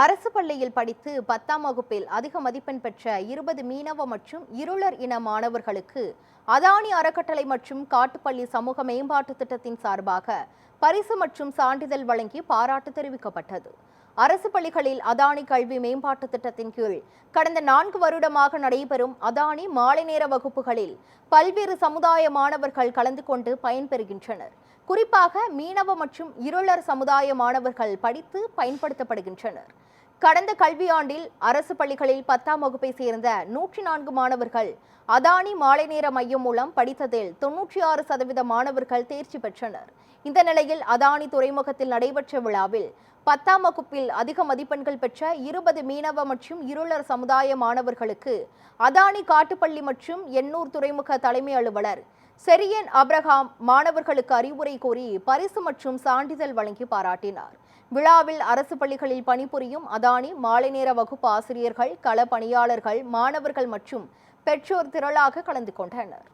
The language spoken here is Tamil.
அரசு பள்ளியில் படித்து 10ஆம் வகுப்பில் அதிக மதிப்பெண் பெற்ற 20 மீனவ மற்றும் இருளர் இன மாணவர்களுக்கு அதானி அறக்கட்டளை மற்றும் காட்டுப்பள்ளி சமூக மேம்பாட்டு திட்டத்தின் சார்பாக பரிசு மற்றும் சான்றிதழ் வழங்கி பாராட்டு தெரிவிக்கப்பட்டது. அரசு பள்ளிகளில் அதானி கல்வி மேம்பாட்டு திட்டத்தின் கீழ் கடந்த 4 வருடமாக நடைபெறும் அதானி மாலை நேர வகுப்புகளில் பல்வேறு சமுதாய மாணவர்கள் கலந்து கொண்டு பயன்பெறுகின்றனர். குறிப்பாக மீனவ மற்றும் இருளர் சமுதாய மாணவர்கள் படித்து பயன்படுத்தப்படுகின்றனர். கடந்த கல்வியாண்டில் அரசு பள்ளிகளில் 10ஆம் வகுப்பை சேர்ந்த 104 மாணவர்கள் அதானி மாலை நேர மையம் மூலம் படித்ததில் 96% மாணவர்கள் தேர்ச்சி பெற்றனர். இந்த நிலையில் அதானி துறைமுகத்தில் நடைபெற்ற விழாவில் 10ஆம் வகுப்பில் அதிக மதிப்பெண்கள் பெற்ற 20 மீனவ மற்றும் இருளர் சமுதாய மாணவர்களுக்கு அதானி காட்டுப்பள்ளி மற்றும் எண்ணூர் துறைமுக தலைமை அலுவலர் செரியன் அப்ரஹாம் மாணவர்களுக்கு அறிவுரை கூறி பரிசு மற்றும் சான்றிதழ் வழங்கி பாராட்டினார். விழாவில் அரசு பள்ளிகளில் பணிபுரியும் அதானி மாலை நேர வகுப்பு ஆசிரியர்கள், கள பணியாளர்கள், மாணவர்கள் மற்றும் பெற்றோர் திரளாக கலந்து கொண்டனர்.